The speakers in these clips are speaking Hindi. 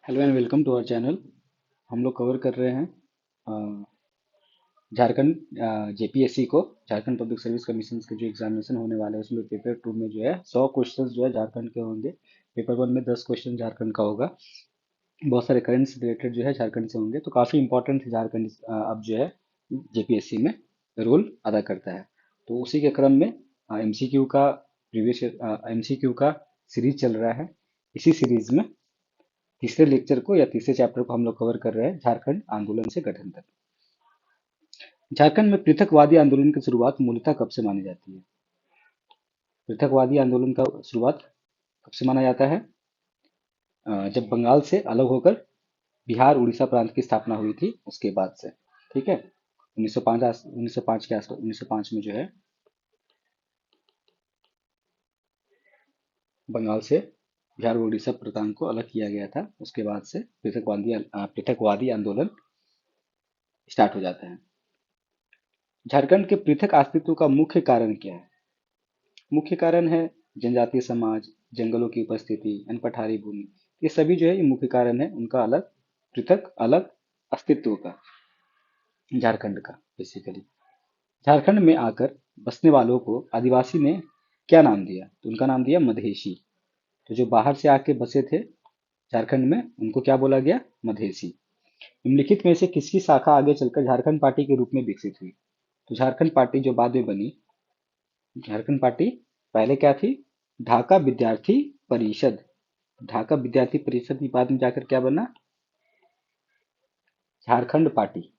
Hello and welcome to our channel. हम लोग कवर कर रहे हैं झारखंड जेपीएससी को, झारखंड पब्लिक सर्विस कमीशन के जो एग्जामिनेशन होने वाले हैं उसमें पेपर टू में जो है 100 क्वेश्चंस जो है झारखंड के होंगे। पेपर वन में 10 क्वेश्चन झारखंड का होगा। बहुत सारे करंट से रिलेटेड जो है झारखंड से होंगे, तो काफ़ी इंपॉर्टेंट है झारखंड अब जो है जेपीएससी में रोल अदा करता है। तो उसी के क्रम में एमसीक्यू का प्रीवियस एमसीक्यू का सीरीज चल रहा है। इसी सीरीज में तीसरे लेक्चर को या तीसरे चैप्टर को हम लोग कवर कर रहे हैं, झारखंड आंदोलन से गठन तक। झारखंड में पृथकवादी आंदोलन की शुरुआत मूलतः कब से मानी जाती है? पृथकवादी आंदोलन का शुरुआत कब से माना जाता है? जब बंगाल से अलग होकर बिहार उड़ीसा प्रांत की स्थापना हुई थी उसके बाद से। ठीक है, 1905 1905 के आसपास, 1905 में जो है बंगाल से बिहार और उड़ीसा प्रांत को अलग किया गया था। उसके बाद से पृथकवादी आंदोलन स्टार्ट हो जाता है। झारखंड के पृथक अस्तित्व का मुख्य कारण क्या है? मुख्य कारण है जनजातीय समाज, जंगलों की उपस्थिति, पठारी भूमि। ये सभी जो है ये मुख्य कारण है उनका अलग, पृथक अलग अस्तित्व का, झारखंड का बेसिकली। झारखंड में आकर बसने वालों को आदिवासी ने क्या नाम दिया? तो उनका नाम दिया मधेसी। तो जो बाहर से आके बसे थे झारखंड में उनको क्या बोला गया? मधेसी। निम्नलिखित में से किसकी शाखा आगे चलकर झारखंड पार्टी के रूप में विकसित हुई? तो झारखंड पार्टी जो बाद में बनी, झारखंड पार्टी पहले क्या थी? ढाका विद्यार्थी परिषद। ढाका विद्यार्थी परिषद के बाद में जाकर क्या बना? झारखंड पार्टी।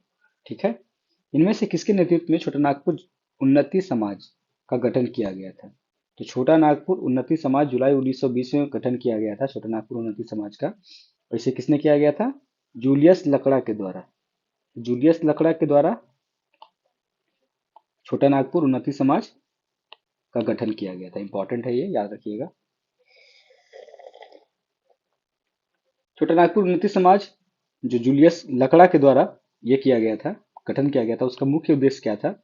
ठीक है। इनमें से किसके नेतृत्व में छोटा नागपुर उन्नति समाज का गठन किया गया था? तो छोटा नागपुर उन्नति समाज जुलाई 1920 में गठन किया गया था, छोटा नागपुर उन्नति समाज का। और इसे किसने किया गया था? जूलियस लकड़ा के द्वारा। जूलियस लकड़ा के द्वारा छोटा नागपुर उन्नति समाज का गठन किया गया था। इंपॉर्टेंट है, ये याद रखिएगा। छोटा नागपुर उन्नति समाज जो जूलियस लकड़ा के द्वारा ये किया गया था, गठन किया गया था, उसका मुख्य उद्देश्य क्या था?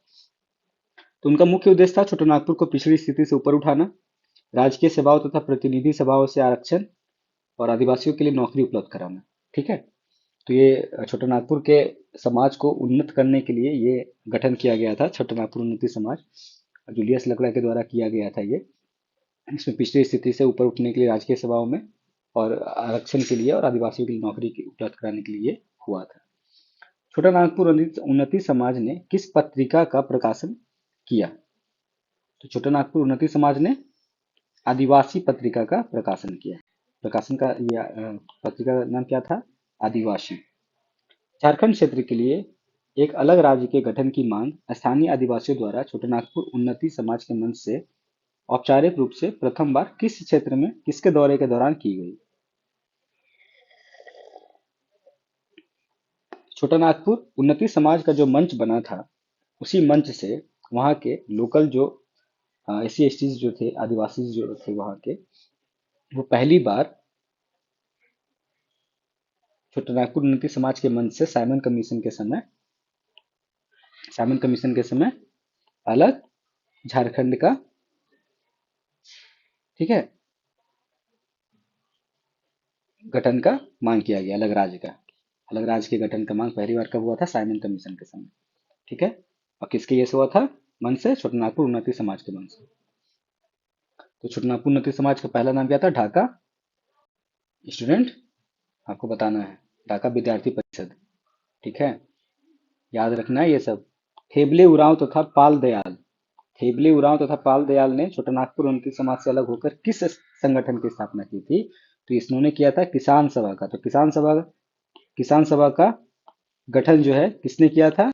तो उनका मुख्य उद्देश्य था छोटा नागपुर को पिछड़ी स्थिति से ऊपर उठाना, राजकीय सेवाओं तथा प्रतिनिधि सभाओं से आरक्षण और आदिवासियों के लिए नौकरी उपलब्ध कराना। ठीक है। तो ये छोटा नागपुर के समाज को उन्नत करने के लिए ये गठन किया गया था, छोटा नागपुर उन्नति समाज। जूलियस लकड़ा के द्वारा किया गया था ये। इसमें पिछड़ी स्थिति से ऊपर उठने के लिए राजकीय सेवाओं में और आरक्षण के लिए और आदिवासियों के लिए नौकरी उपलब्ध कराने के लिए हुआ था। छोटा नागपुर उन्नति समाज ने किस पत्रिका का प्रकाशन किया? तो छोटा नागपुर उन्नति समाज ने आदिवासी पत्रिका का प्रकाशन किया। प्रकाशन का पत्रिका का नाम क्या था? आदिवासी। झारखंड क्षेत्र के लिए एक अलग राज्य के गठन की मांग स्थानीय आदिवासियों द्वारा छोटा नागपुर उन्नति समाज के मंच से औपचारिक रूप से प्रथम बार किस क्षेत्र में किसके दौरे के दौरान की गई? छोटा नागपुर उन्नति समाज का जो मंच बना था, उसी मंच से वहाँ के लोकल जो एस सी जो थे, आदिवासी जो थे वहाँ के, वो पहली बार छोटा नागपुर उन्नति समाज के मंच से साइमन कमीशन के समय अलग झारखंड का, ठीक है, गठन का मांग किया गया। अलग राज्य के गठन का मांग पहली बार कब हुआ था? साइमन कमीशन के समय। ठीक है। और किसके ये से हुआ था? मन से, छोटा नागपुर उन्नति समाज के मन से। तो छोटा नागपुर उन्नति समाज का पहला नाम क्या था? ढाका स्टूडेंट, आपको बताना है, ढाका विद्यार्थी परिषद। ठीक है, याद रखना है ये सब। थेबले उरांव तथा पाल दयाल, थेबले उरांव तथा पाल दयाल ने छोटा नागपुर उन्नति समाज से अलग होकर किस संगठन की स्थापना की थी? तो इन्होंने किया था किसान सभा का। तो किसान सभा का गठन जो है किसने किया था?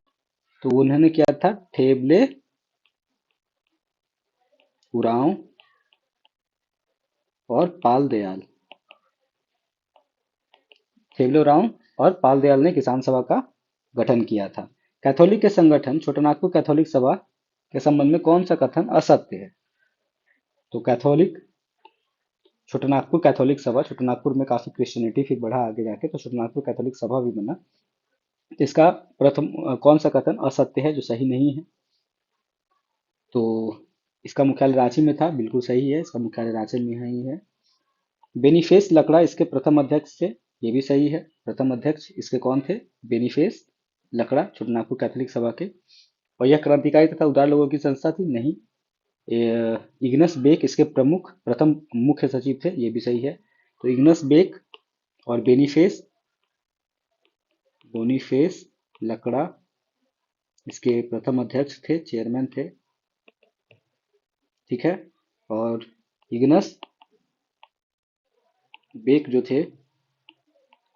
तो उन्होंने किया था थेबले उरांव और पाल दयाल। थेबले उरांव और पाल दयाल ने किसान सभा का गठन किया था। कैथोलिक के संगठन छोटा नागपुर कैथोलिक सभा के संबंध में कौन सा कथन असत्य है? तो छोटा नागपुर में काफी क्रिश्चियनिटी फिर बढ़ा आगे जाके, तो छोटा नागपुर कैथोलिक सभा भी बना। इसका प्रथम कौन सा कथन असत्य है, जो सही नहीं है? तो इसका मुख्यालय रांची में था, बिल्कुल सही है, इसका मुख्यालय रांची में ही है। बेनीफेस लकड़ा इसके प्रथम अध्यक्ष थे। ये भी सही है। प्रथम अध्यक्ष इसके कौन थे? बेनिफेस लकड़ा, छोटानागपुर कैथोलिक सभा के। और यह क्रांतिकारी तथा उदार लोगों की संस्था थी? नहीं। इग्नस बेक इसके प्रमुख प्रथम मुख्य सचिव थे? ये भी सही है। तो इग्नस बेक और बोनीफेस लकड़ा इसके प्रथम अध्यक्ष थे, चेयरमैन थे। ठीक है। और इग्नस बेक जो थे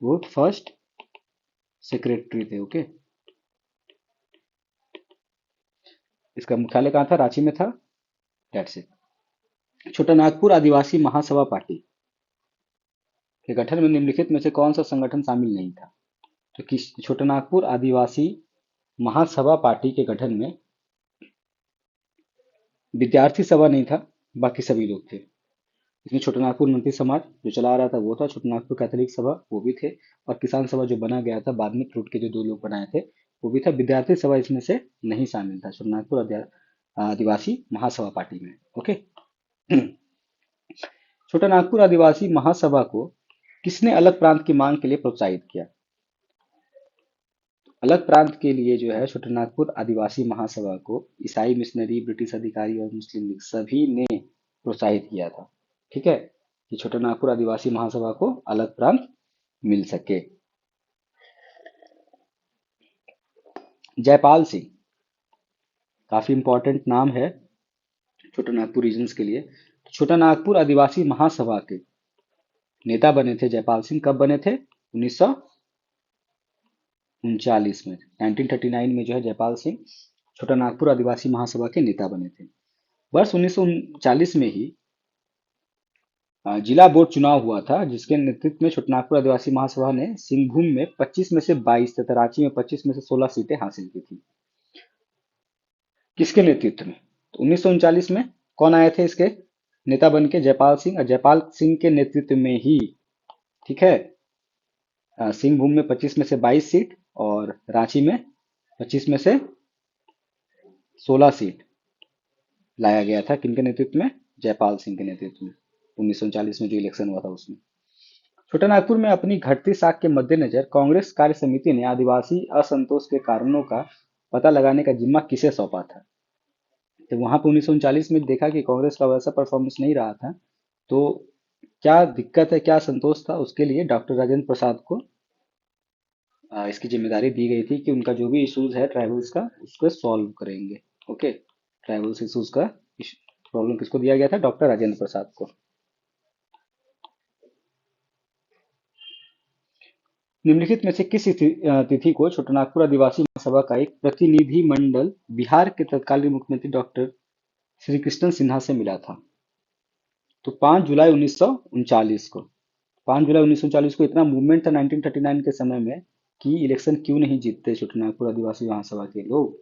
वो फर्स्ट सेक्रेटरी थे। ओके। इसका मुख्यालय कहाँ था? रांची में था। That's it. Chotanagpur Adivasi Mahasabha party के गठन में निम्नलिखित में से कौन सा संगठन शामिल नहीं था? तो किस छोटानागपुर आदिवासी महासभा पार्टी के गठन में विद्यार्थी सभा नहीं था, बाकी सभी लोग थे। इसमें छोटानागपुर उन्नति समाज जो चला रहा था वो था, छोटानागपुर कैथोलिक सभा वो भी थे, और किसान सभा जो बना गया था बाद में टूट के जो दो लोग बनाए थे वो भी था। विद्यार्थी सभा इसमें से नहीं शामिल था छोटानागपुर आदिवासी महासभा पार्टी में। ओके। छोटानागपुर आदिवासी महासभा को किसने अलग प्रांत की मांग के लिए प्रोत्साहित किया? अलग प्रांत के लिए जो है छोटानागपुर आदिवासी महासभा को ईसाई मिशनरी, ब्रिटिश अधिकारी और मुस्लिम लीग सभी ने प्रोत्साहित किया था। ठीक है, कि छोटानागपुर आदिवासी महासभा को अलग प्रांत मिल सके। जयपाल सिंह काफी इंपॉर्टेंट नाम है छोटानागपुर रीजन्स के लिए। छोटानागपुर आदिवासी महासभा के नेता बने थे जयपाल सिंह। कब बने थे? 1939 में। 1939 में जो है जयपाल सिंह छोटानागपुर आदिवासी महासभा के नेता बने थे। वर्ष 1939 में ही जिला बोर्ड चुनाव हुआ था, जिसके नेतृत्व में छोटानागपुर आदिवासी महासभा ने सिंहभूम में 25 में से 22 तथा रांची में 25 में से 16 सीटें हासिल की थी। किसके नेतृत्व में? तो 1939 में कौन आए थे इसके नेता बन के? जयपाल सिंह। और जयपाल सिंह के नेतृत्व में ही, ठीक है, सिंहभूम में 25 में से 22 सीट और रांची में 25 में से 16 सीट लाया गया था। किनके नेतृत्व में? जयपाल सिंह के नेतृत्व में। 1939 में जो इलेक्शन हुआ था उसमें। छोटानागपुर में अपनी घटती साख के मद्देनजर कांग्रेस कार्य समिति ने आदिवासी असंतोष के कारणों का पता लगाने का जिम्मा किसे सौंपा था? तो वहां पर 1939 में देखा कि कांग्रेस का वैसा परफॉर्मेंस नहीं रहा था, तो क्या दिक्कत है, क्या संतोष था, उसके लिए डॉक्टर राजेंद्र प्रसाद को इसकी जिम्मेदारी दी गई थी कि उनका जो भी इश्यूज है ट्राइबल्स का उसको सॉल्व करेंगे। ओके। ट्राइबल्स इश्यूज का प्रॉब्लम किसको दिया गया था? डॉक्टर राजेंद्र प्रसाद को। निम्नलिखित में से किस तिथि को छोटानागपुर आदिवासी महासभा का एक प्रतिनिधि मंडल बिहार के तत्कालीन मुख्यमंत्री डॉक्टर श्री कृष्ण सिन्हा से मिला था? तो 5 जुलाई 1939 को। 5 जुलाई 1939 को इतना मूवमेंट था 1939 के समय में कि इलेक्शन क्यों नहीं जीतते छोटानागपुर आदिवासी महासभा के लोग।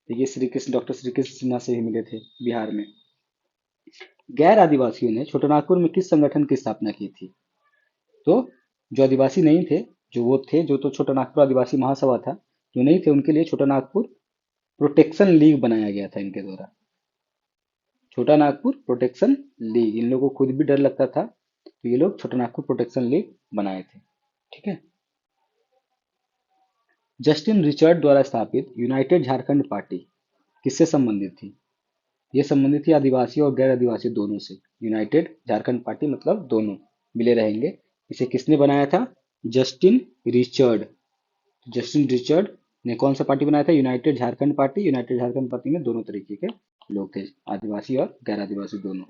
तो ये डॉक्टर श्री कृष्ण सिन्हा से ही मिले थे बिहार में। गैर आदिवासियों ने छोटानागपुर में किस संगठन की स्थापना की थी? तो जो आदिवासी नहीं थे, जो वो थे जो तो छोटानागपुर आदिवासी महासभा था, जो नहीं थे उनके लिए छोटानागपुर प्रोटेक्शन लीग बनाया गया था इनके द्वारा। छोटानागपुर प्रोटेक्शन लीग, इन लोगों को खुद भी डर लगता था तो ये लोग छोटानागपुर प्रोटेक्शन लीग बनाए थे। ठीक है। जस्टिन रिचर्ड द्वारा स्थापित यूनाइटेड झारखंड पार्टी किससे संबंधित थी? ये संबंधित थी आदिवासी और गैर आदिवासी दोनों से। यूनाइटेड झारखंड पार्टी मतलब दोनों मिले रहेंगे। इसे किसने बनाया था? Justin Richard. जस्टिन रिचर्ड ने कौन सा पार्टी बनाया था? United Jharkhand party. United Jharkhand party में दोनों तरीके के लोग थे, आदिवासी और गैर आदिवासी दोनों।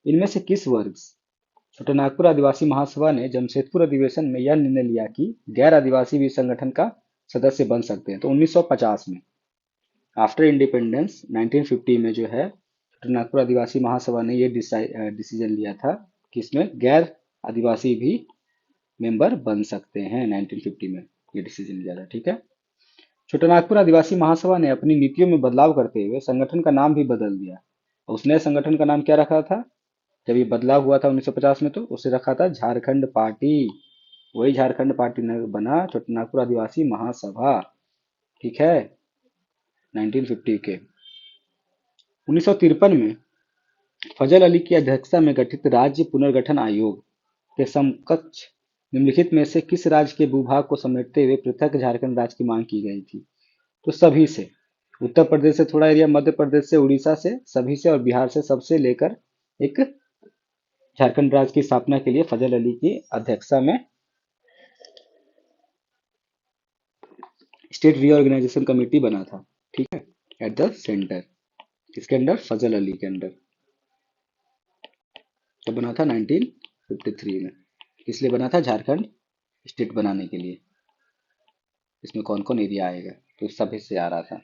इनमें से किस वर्ष छोटानागपुर आदिवासी महासभा ने जमशेदपुर अधिवेशन में यह निर्णय लिया कि गैर आदिवासी भी इस संगठन का सदस्य बन सकते हैं? तो 1950 में, आफ्टर इंडिपेंडेंस 1950 में जो है छोटानागपुर आदिवासी महासभा ने ये डिसीजन लिया था कि इसमें गैर आदिवासी भी मेंबर बन सकते हैं। 1950 में ये डिसीजन लिया था। ठीक है। छोटानागपुर आदिवासी महासभा ने अपनी नीतियों में बदलाव करते हुए संगठन का नाम भी बदल दिया। उस नए संगठन का नाम क्या रखा था जब ये बदलाव हुआ था 1950 में? तो उसे रखा था झारखंड पार्टी। वही झारखंड पार्टी बना छोटानागपुर आदिवासी महासभा। ठीक है। 1950 के 1953 में फजल अली की अध्यक्षता में गठित राज्य पुनर्गठन आयोग के समकक्ष निम्नलिखित में से किस राज्य के भूभाग को समेटते हुए पृथक झारखंड राज्य की मांग की गई थी? तो सभी से, उत्तर प्रदेश से थोड़ा एरिया, मध्य प्रदेश से, उड़ीसा से, सभी से, और बिहार से, सबसे लेकर एक झारखंड राज्य की स्थापना के लिए फजल अली की अध्यक्षता में स्टेट रीऑर्गेनाइजेशन कमेटी बना था। ठीक है, एट द सेंटर, किसके अंडर? फजल अली के अंडर। कब बना था? 1953 में। किस लिए बना था? झारखंड स्टेट बनाने के लिए। इसमें कौन कौन एरिया आएगा, तो सब हिस्से आ रहा था।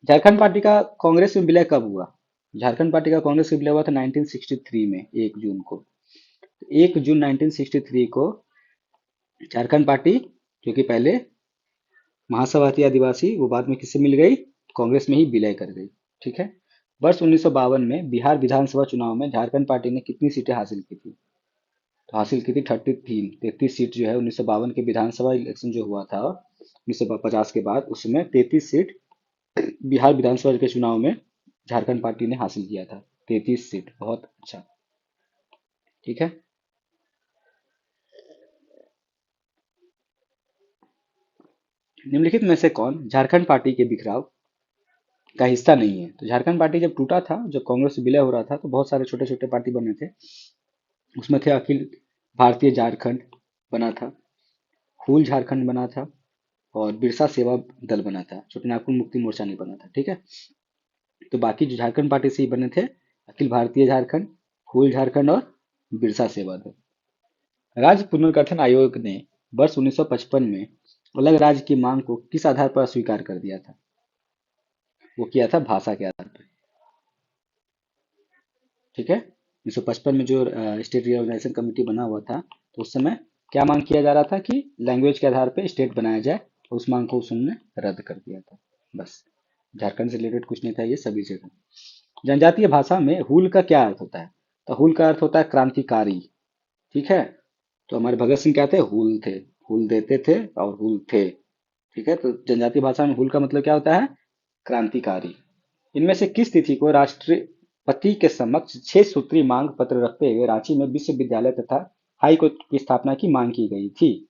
झारखंड पार्टी का कांग्रेस में विलय कब हुआ? झारखंड पार्टी का कांग्रेस में विलय हुआ था 1963 में, 1 जून को। 1 जून 1963 को झारखंड पार्टी, जो कि पहले महासभाती आदिवासी, वो बाद में किससे मिल गई? कांग्रेस में ही विलय कर गई। ठीक है। वर्ष 1952 में बिहार विधानसभा चुनाव में झारखंड पार्टी ने कितनी सीटें हासिल की थी? तो हासिल की थी 33 सीट जो है 1952 के विधानसभा इलेक्शन जो हुआ था 1950 के बाद, उसमें 33 सीट बिहार विधानसभा के चुनाव में झारखंड पार्टी ने हासिल किया था। 33 सीट, बहुत अच्छा। ठीक है। निम्नलिखित में से कौन झारखंड पार्टी के बिखराव का हिस्सा नहीं है? तो झारखंड पार्टी जब टूटा था, जब कांग्रेस से विलय हो रहा था, तो बहुत सारे छोटे छोटे पार्टी बने थे। उसमें थे अखिल भारतीय झारखंड बना था, हूल झारखंड बना था, और बिरसा सेवा दल बना था। छोटे नागपुर मुक्ति मोर्चा नहीं बना था। ठीक है। तो बाकी जो झारखंड पार्टी से ही बने थे, अखिल भारतीय झारखंड, हूल झारखंड और बिरसा सेवा दल। राज्य पुनर्गठन आयोग ने वर्ष 1955 में अलग राज्य की मांग को किस आधार पर अस्वीकार कर दिया था? वो किया था भाषा के आधार पर। ठीक है। 1955 में जो स्टेट रिऑर्गेनाइजेशन कमेटी बना हुआ था, तो उस समय क्या मांग किया जा रहा था कि लैंग्वेज के आधार पर स्टेट बनाया जाए, और उस मांग को उसने रद्द कर दिया था। बस, झारखंड से रिलेटेड कुछ नहीं था, ये सभी से था। जनजातीय भाषा में हुल का क्या अर्थ होता है? तो हुल का अर्थ होता है क्रांतिकारी। ठीक है। तो हमारे भगत सिंह क्या थे? हुल थे। हुल देते थे और हुल थे। ठीक है। तो जनजातीय भाषा में हुल का मतलब क्या होता है? क्रांतिकारी। इनमें से किस तिथि को राष्ट्रपति के समक्ष 6 सूत्री मांग पत्र रखते हुए रांची में विश्वविद्यालय तथा हाई कोर्ट की स्थापना की मांग की गई थी?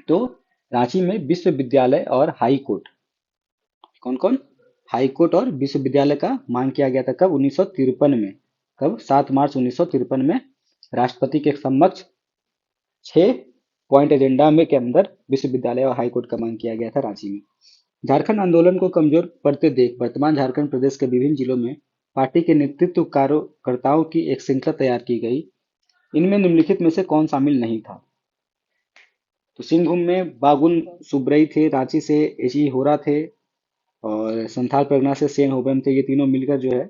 तो रांची में विश्वविद्यालय और हाई कोर्ट, कौन कौन? हाई कोर्ट और विश्वविद्यालय का मांग किया गया था। कब? 1953 में। कब? 7 मार्च 1953 में राष्ट्रपति के समक्ष 6 पॉइंट एजेंडा में के अंदर विश्वविद्यालय और हाई कोर्ट का मांग किया गया था रांची में। झारखंड आंदोलन को कमजोर पड़ते देख वर्तमान झारखंड प्रदेश के विभिन्न जिलों में पार्टी के नेतृत्व कार्यकर्ताओं की एक श्रृंखला तैयार की गई। इनमें निम्नलिखित में से कौन शामिल नहीं था? तो सिंहभूम में बागुन सुब्रई थे, रांची से एची होरा थे, और संथाल परगना से सेन होबम थे। ये तीनों मिलकर जो है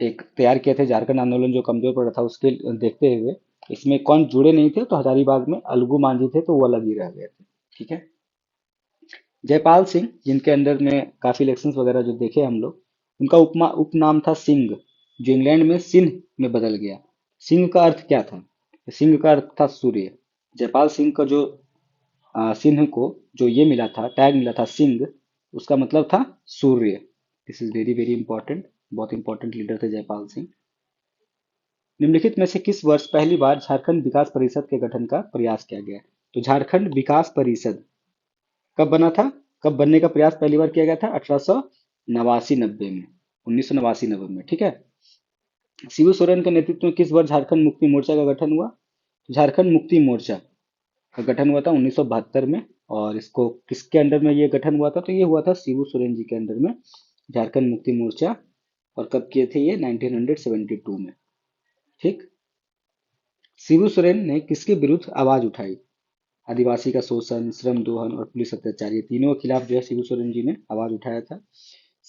एक तैयार किए थे झारखंड आंदोलन जो कमजोर पड़ा था उसके देखते हुए। इसमें कौन जुड़े नहीं थे? तो हजारीबाग में अलगू मांझी थे, तो वो अलग ही रह गए थे। ठीक है। जयपाल सिंह, जिनके अंडर में काफी इलेक्शंस वगैरह जो देखे हम लोग, उनका उपनाम था सिंह, जो इंग्लैंड में सिंह में बदल गया। सिंह का अर्थ क्या था? सिंह का अर्थ था सूर्य। जयपाल सिंह का जो सिंह को जो ये मिला था, टैग मिला था सिंह, उसका मतलब था सूर्य। This is very very important. बहुत इंपॉर्टेंट लीडर थे जयपाल सिंह। निम्नलिखित में से किस वर्ष पहली बार झारखंड विकास परिषद के गठन का प्रयास किया गया? तो झारखंड विकास परिषद कब बना था? कब बनने का प्रयास पहली बार किया गया था? 1889-90 में, 1989-90 में। ठीक है। शिबू सोरेन के नेतृत्व में किस वर्ष झारखंड मुक्ति मोर्चा का गठन हुआ? झारखंड मुक्ति मोर्चा का गठन हुआ था 1972 में। और इसको किसके अंडर में ये गठन हुआ था? तो ये हुआ था शिबू सोरेन जी के अंडर में, झारखंड मुक्ति मोर्चा। और कब किए थे ये? 1972 में। ठीक। शिबू सोरेन ने किसके विरुद्ध आवाज उठाई? आदिवासी का शोषण, श्रम दोहन और पुलिस अत्याचार, ये तीनों के खिलाफ जो है शिबू सोरेन जी ने आवाज उठाया था।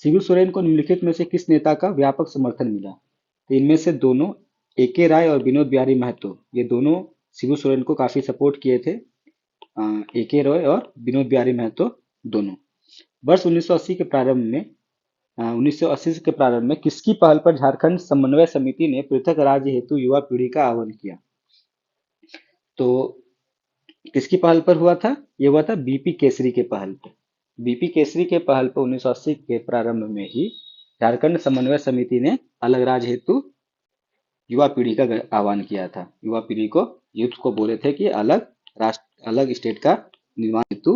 शिबू सोरेन को निम्नलिखित में से किस नेता का व्यापक समर्थन मिला? तो इनमें से दोनों, एके राय और विनोद बिहारी महतो, ये दोनों शिबू सोरेन को काफी सपोर्ट किए थे। एके रॉय और विनोद बिहारी महतो दोनों। वर्ष 1980 के प्रारंभ में 1980 के प्रारंभ में किसकी पहल पर झारखंड समन्वय समिति ने पृथक राज्य हेतु युवा पीढ़ी का आह्वान किया? तो किसकी पहल पर हुआ था? ये हुआ था बीपी केसरी के पहल पर। बीपी केसरी के पहल पर 1980 के प्रारंभ में ही झारखंड समन्वय समिति ने अलग राज्य हेतु युवा पीढ़ी का आह्वान किया था, युवा पीढ़ी को यूथ को बोले थे कि अलग राष्ट्र, अलग स्टेट का निर्माण हेतु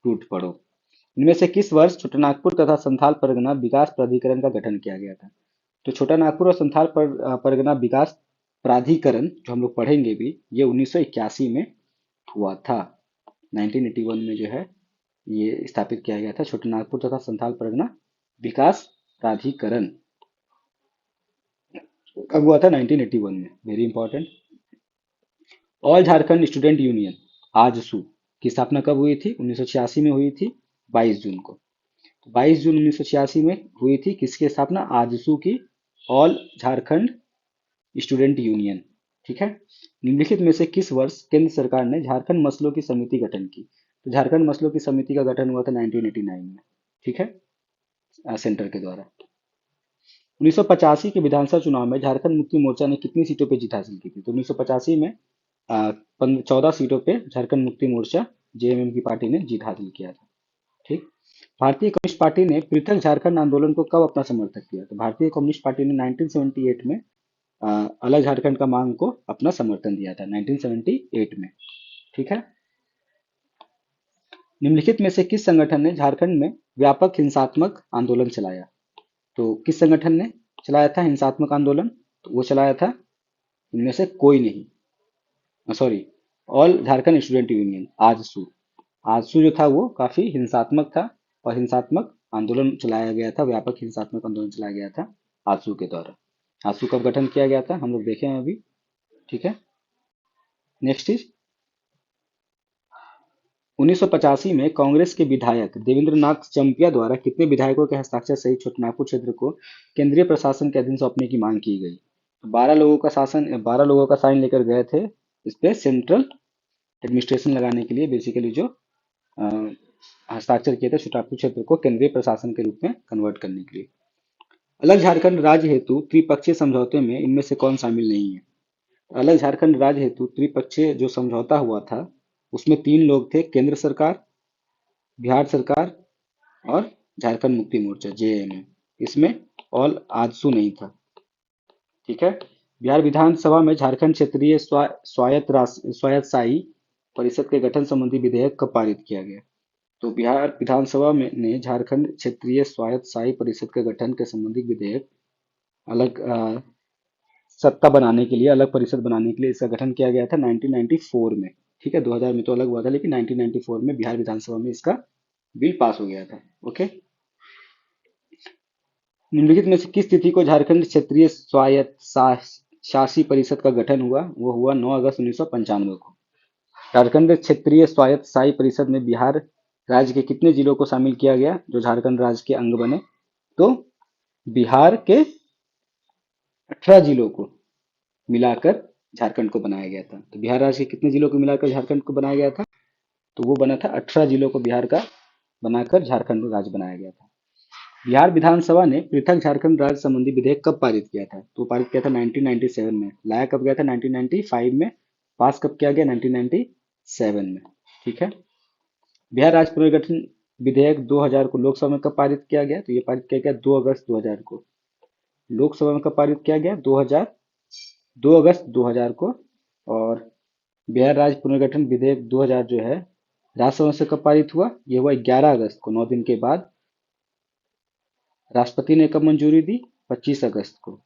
टूट पड़ो। इनमें से किस वर्ष छोटानागपुर तथा संथाल परगना विकास प्राधिकरण का गठन किया गया था? तो छोटा नागपुर और संथाल परगना विकास प्राधिकरण जो हम लोग पढ़ेंगे भी, ये 1981 में हुआ था। 1981 में जो है ये स्थापित किया गया था, छोटा नागपुर तथा संथाल परगना विकास प्राधिकरण। कब हुआ था? 1981 में। Very important. All Jharkhand student union AJSU की स्थापना कब हुई थी? 1986 में हुई थी, 22 जून को। 22 जून 1986 में हुई थी किसकी स्थापना? आजसू की, ऑल झारखंड स्टूडेंट यूनियन। ठीक है। निम्नलिखित में से किस वर्ष केंद्र सरकार ने झारखंड मसलों की समिति गठन की? तो झारखंड मसलों की समिति का गठन हुआ था 1989 में। ठीक है, सेंटर के द्वारा। 1985 के विधानसभा चुनाव में झारखंड मुक्ति मोर्चा ने कितनी सीटों पर जीत हासिल की थी? तो 1985 में 14 सीटों पे झारखंड मुक्ति मोर्चा जेएमएम की पार्टी ने जीत हासिल किया था। ठीक। भारतीय कम्युनिस्ट पार्टी ने पृथक झारखंड आंदोलन को कब अपना समर्थन किया? तो भारतीय कम्युनिस्ट पार्टी ने 1978 में अलग झारखंड का मांग को अपना समर्थन दिया था, 1978 में। ठीक है। निम्नलिखित में से किस संगठन ने झारखंड में व्यापक हिंसात्मक आंदोलन चलाया? तो किस संगठन ने चलाया था हिंसात्मक आंदोलन? तो वो चलाया था इनमें से कोई नहीं, sorry, all Jharkhand student union AJSU. AJSU जो था वो काफी हिंसात्मक था और हिंसात्मक आंदोलन चलाया गया था, व्यापक हिंसात्मक आंदोलन चलाया गया था आजसू के द्वारा। आजसू कब गठन किया गया था हम लोग देखें अभी। ठीक है। नेक्स्ट इज 1985 में कांग्रेस के विधायक देवेंद्र नाथ चंपिया द्वारा कितने विधायकों के हस्ताक्षर सहित छोटानागपुर क्षेत्र को केंद्रीय प्रशासन के अधीन सौंपने की मांग की गई? 12 लोगों का साइन लेकर गए थे इस पे सेंट्रल एडमिनिस्ट्रेशन लगाने के लिए, बेसिकली जो अ, हस्ताक्षर किए थे छोटानागपुर क्षेत्र को केंद्रीय प्रशासन के रूप में कन्वर्ट करने के लिए। अलग झारखंड राज्य हेतु त्रिपक्षीय समझौते में इनमें से कौन शामिल नहीं है? अलग झारखंड राज्य हेतु त्रिपक्षीय जो समझौता हुआ था उसमें 3 लोग थे, केंद्र सरकार, बिहार सरकार और झारखंड मुक्ति मोर्चा जेएमएम। इसमें ऑल आजसू नहीं था। ठीक है। बिहार विधानसभा में झारखंड क्षेत्रीय स्वायत्त शाही परिषद के गठन संबंधी विधेयक कब पारित किया गया? तो बिहार विधानसभा में ने झारखंड क्षेत्रीय स्वायत्त शाही परिषद के गठन के संबंधी विधेयक, अलग सत्ता बनाने के लिए, अलग परिषद बनाने के लिए इसका गठन किया गया था 1994 में। ठीक है, 2000 में तो अलग हुआ था, लेकिन 1994 में बिहार विधानसभा में इसका बिल पास हो गया था। ओके। निम्नलिखित में से किस तिथि को झारखंड क्षेत्रीय शासी परिषद का गठन हुआ? वो हुआ 9 अगस्त 1995 को। झारखंड क्षेत्रीय स्वायत्त शासी परिषद में बिहार राज्य के कितने जिलों को शामिल किया गया जो झारखंड राज्य के अंग बने? तो बिहार के 18 जिलों को मिलाकर झारखंड को बनाया गया था। तो बिहार राज्य के कितने जिलों को मिलाकर झारखंड को बनाया गया था? तो वो बना था 18 जिलों को बिहार का बनाकर झारखंड राज्य बनाया गया था। बिहार विधानसभा ने पृथक झारखंड राज्य संबंधी विधेयक कब पारित किया था? तो पारित किया था 1997 में। लाया कब गया था? 1995 में। पास कब किया गया? 1997 में। ठीक है। बिहार राज्य पुनर्गठन विधेयक 2000 को लोकसभा में कब पारित किया गया? तो ये पारित किया गया 2 अगस्त 2000 को। लोकसभा में कब पारित किया गया? 2 अगस्त 2000 को। और बिहार राज्य पुनर्गठन विधेयक 2000 जो है राज्यसभा से कब पारित हुआ? ये हुआ 11 अगस्त को, 9 दिन के बाद। राष्ट्रपति ने कब मंजूरी दी? 25 अगस्त को।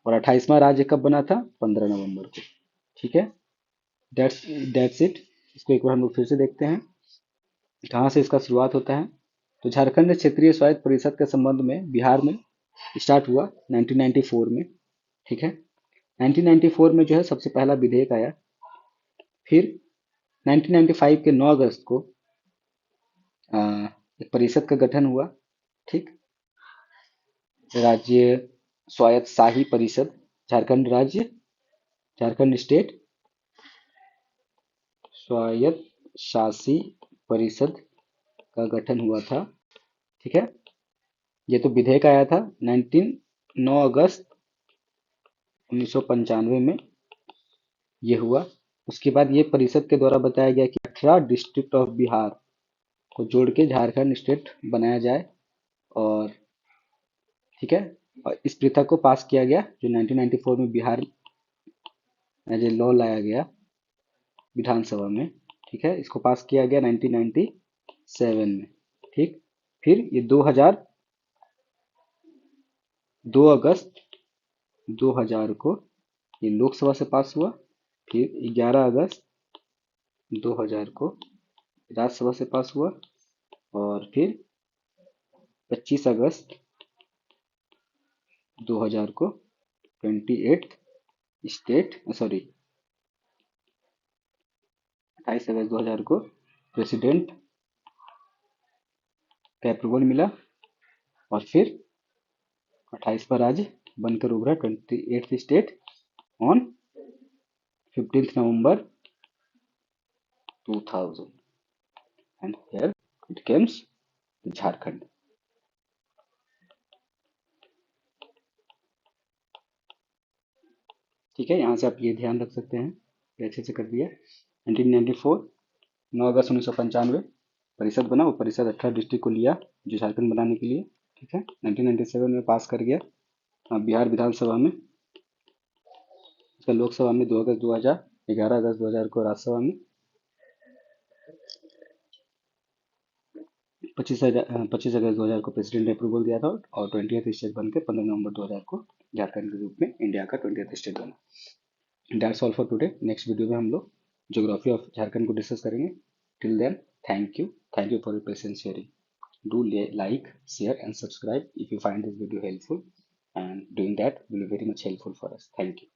और 28वां राज्य कब बना था? 15 नवंबर को। ठीक है। That's that's it. इसको एक बार हम लोग फिर से देखते हैं कहाँ से इसका शुरुआत होता है। तो झारखंड क्षेत्रीय स्वायत्त परिषद के संबंध में बिहार में स्टार्ट हुआ 1994 में। ठीक है। 1994 में जो है सबसे पहला विधेयक आया। फिर 1995 के 9 अगस्त को अ, एक परिषद का गठन हुआ। ठीक। राज्य स्वायत्त शाही परिषद, झारखंड राज्य, झारखंड स्टेट स्वायत्त शासी परिषद का गठन हुआ था। ठीक है। ये तो विधेयक आया था 9 अगस्त 1995 में ये हुआ। उसके बाद ये परिषद के द्वारा बताया गया कि 18 डिस्ट्रिक्ट ऑफ बिहार को जोड़ के झारखंड स्टेट बनाया जाए। और ठीक है, और इस प्रथा को पास किया गया जो 1994 में बिहार एज ए लॉ लाया गया विधानसभा में। ठीक है, इसको पास किया गया 1997 में। ठीक, फिर ये 2 अगस्त 2000 को ये लोकसभा से पास हुआ। फिर 11 अगस्त 2000 को राज्यसभा से पास हुआ। और फिर 25 अगस्त 2000 को 28 स्टेट सॉरी 28 अगस्त 2000 को प्रेसिडेंट का अप्रूवल मिला। और फिर 28वां राज्य बनकर उभरा 28th state on 15th November 2000 and here it Kemps Jharkhand. ठीक है, यहाँ से आप ये ध्यान रख सकते हैं, ये अच्छे से कर दिया। 1994 9 अगस्त 1995 परिषद बना, वो परिषद 18 डिस्ट्रिक्ट को लिया जो झारखंड बनाने के लिए। ठीक है, 1997 में पास कर गया। बिहार विधानसभा में, इसका लोकसभा में 2 अगस्त 2000, 11 अगस्त 2000 को राज्यसभा में, 25 अगस्त 2000 को प्रेसिडेंट ने अप्रूवल दिया था और 20th स्टेट बनकर 15 नवंबर 2000 को झारखंड के रूप में इंडिया का 20th स्टेट बना। That's all for today. Next video में हम लोग ज्योग्राफी ऑफ झारखंड को डिस्कस करेंगे। Till then, thank you for your patience sharing. Do like, share, and subscribe if you find this video helpful, and doing that will be very much helpful for us. Thank you.